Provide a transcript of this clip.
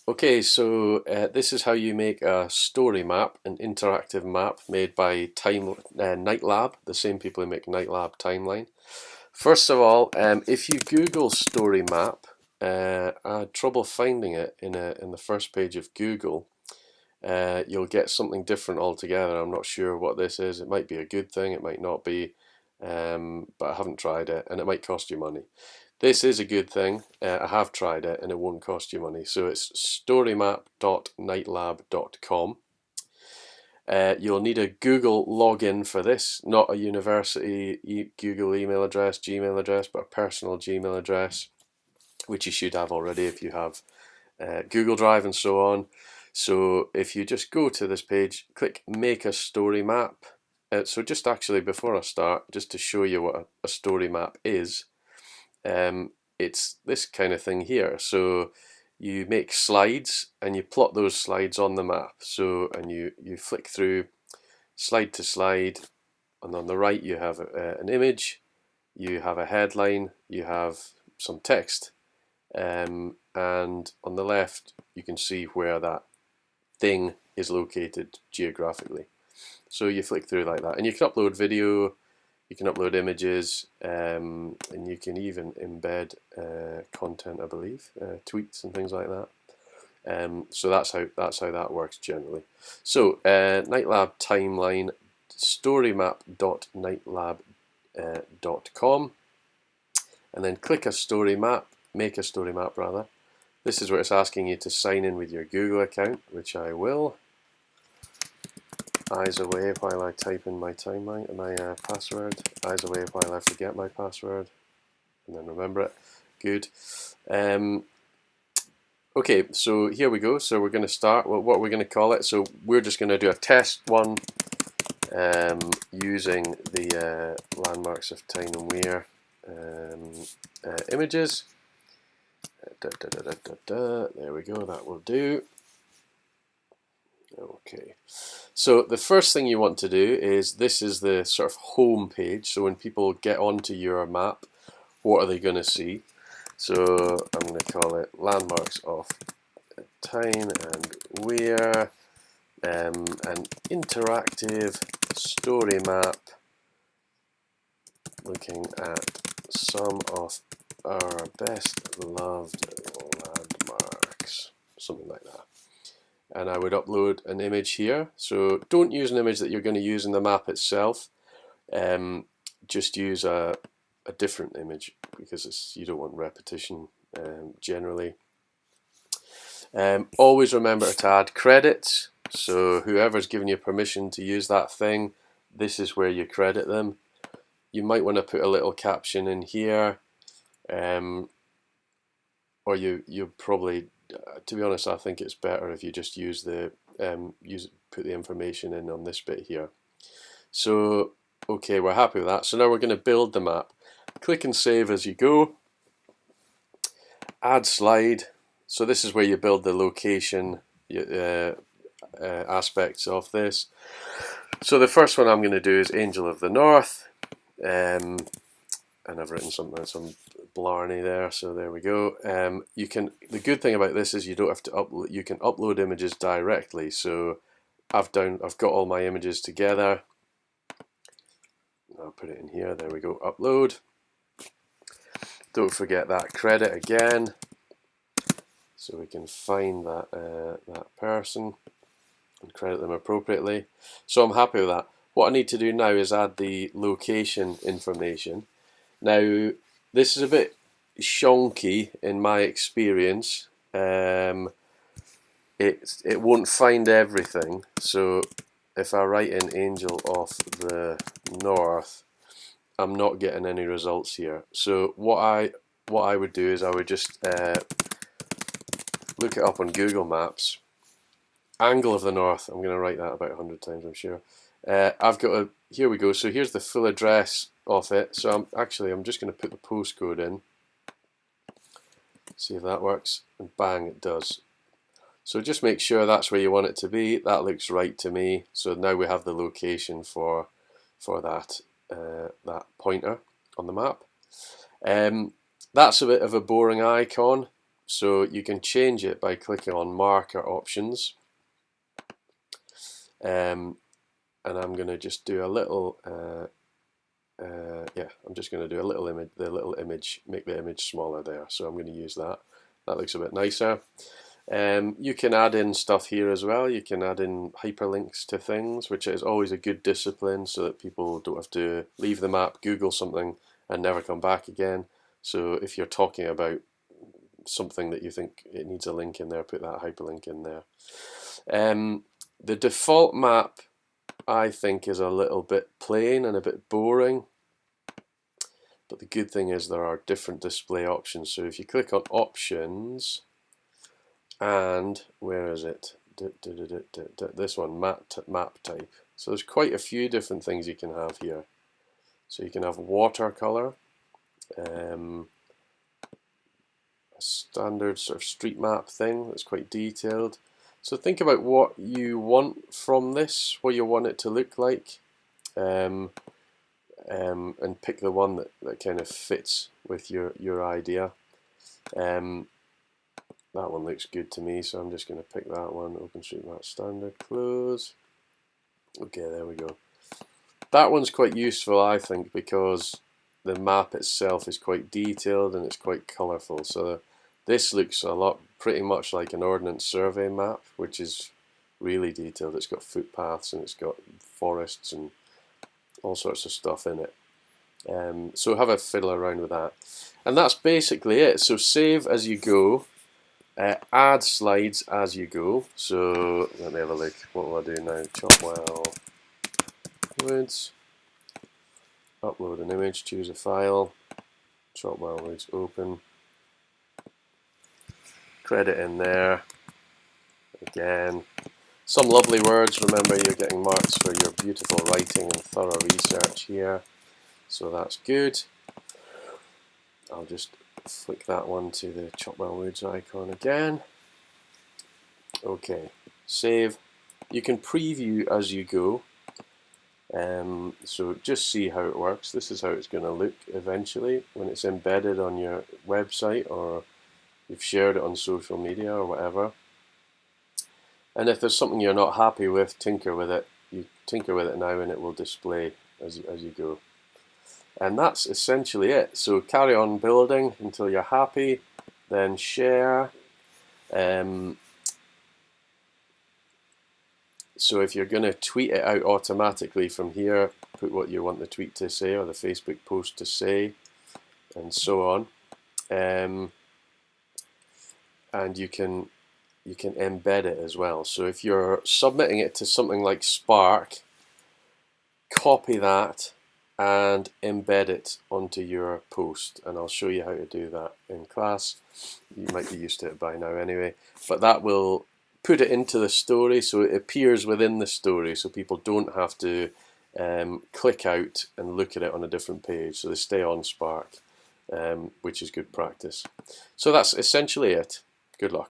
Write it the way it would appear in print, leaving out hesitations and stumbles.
Okay, so this is how you make a story map, an interactive map made by Night Lab, the same people who make Night Lab Timeline. First of all, if you Google story map, I had trouble finding it in the first page of Google. You'll get something different altogether. I'm not sure what this is. It might be a good thing, it might not be, but I haven't tried it, and it might cost you money. This is a good thing. I have tried it and it won't cost you money. So it's storymap.nightlab.com. You'll need a Google login for this, not a university Google email address, Gmail address, but a personal Gmail address, which you should have already if you have Google Drive and so on. So if you just go to this page, click Make a Story Map. So just actually before I start, just to show you what a story map is, it's this kind of thing here. So you make slides and you plot those slides on the map. So and you flick through slide to slide, and on the right you have an image, you have a headline, you have some text, and on the left you can see where that thing is located geographically. So you flick through like that, and you can upload video, you can upload images, and you can even embed content, I believe, tweets and things like that. So that's how that works generally. So Nightlab timeline, storymap.nightlab.com, and then click a story map, make a story map rather. This is where it's asking you to sign in with your Google account, which I will. Eyes away while I type in my timeline, my password. Eyes away while I forget my password, and then remember it. Good. Okay, so here we go. So we're going to start. Well, what we're going to call it. So we're just going to do a test one using the landmarks of time and where images. There we go. That will do. Okay, so the first thing you want to do is, this is the sort of home page. So when people get onto your map, what are they going to see? So I'm going to call it landmarks of time and where, an interactive story map looking at some of our best loved landmarks, something like that. And I would upload an image here. So don't use an image that you're going to use in the map itself. Just use a different image, because you don't want repetition generally. Always remember to add credits. So whoever's given you permission to use that thing, this is where you credit them. You might want to put a little caption in here, or you probably, to be honest, I think it's better if you just use put the information in on this bit here. So okay, we're happy with that. So now we're going to build the map. Click and save as you go. Add slide. So this is where you build the location aspects of this. So the first one I'm going to do is Angel of the North, and I've written some blarney there, so there we go. The good thing about this is you don't have to upload. You can upload images directly. So I've got all my images together. I'll put it in here. There we go. Upload. Don't forget that credit again, so we can find that person and credit them appropriately. So I'm happy with that. What I need to do now is add the location information. Now this is a bit shonky in my experience. It won't find everything. So if I write in Angel of the North, I'm not getting any results here. So what I would do is I would just look it up on Google Maps. Angle of the North. I'm going to write that about 100 times, I'm sure. Here we go. So here's the full address of it. So I'm just going to put the postcode in. See if that works, and bang, it does. So just make sure that's where you want it to be. That looks right to me. So now we have the location for that pointer on the map. That's a bit of a boring icon, So you can change it by clicking on marker options. And I'm going to just do a little, yeah, I'm just going to do a little image, make the image smaller there. So I'm going to use that. That looks a bit nicer. You can add in stuff here as well. You can add in hyperlinks to things, which is always a good discipline so that people don't have to leave the map, Google something, and never come back again. So if you're talking about something that you think it needs a link in there, put that hyperlink in there. The default map, I think, is a little bit plain and a bit boring. But the good thing is there are different display options. So if you click on options, and where is it? This one, map type. So there's quite a few different things you can have here. So you can have watercolor, a standard sort of street map thing that's quite detailed. So think about what you want from this, what you want it to look like, and pick the one that kind of fits with your idea. That one looks good to me, so I'm just going to pick that one. OpenStreetMap standard, close. Okay, there we go. That one's quite useful, I think, because the map itself is quite detailed and it's quite colourful. So this looks pretty much like an Ordnance Survey map, which is really detailed. It's got footpaths and it's got forests and all sorts of stuff in it. So have a fiddle around with that. And that's basically it. So save as you go. Add slides as you go. So let me have a look. What will I do now? Chopwell Woods. Upload an image. Choose a file. Chopwell Woods open. Credit in there. Again. Some lovely words. Remember, you're getting marks for your beautiful writing and thorough research here. So that's good. I'll just flick that one to the Chopwell Woods icon again. Okay, save. You can preview as you go. So just see how it works. This is how it's going to look eventually when it's embedded on your website or you've shared it on social media or whatever. And if there's something you're not happy with, tinker with it. You tinker with it now and it will display as you go. And that's essentially it. So carry on building until you're happy, then share. So if you're going to tweet it out automatically from here, put what you want the tweet to say or the Facebook post to say, and so on. And you can embed it as well. So if you're submitting it to something like Spark, copy that and embed it onto your post, and I'll show you how to do that in class. You might be used to it by now anyway, but that will put it into the story so it appears within the story, so people don't have to click out and look at it on a different page, so they stay on Spark, which is good practice. So that's essentially it. Good luck.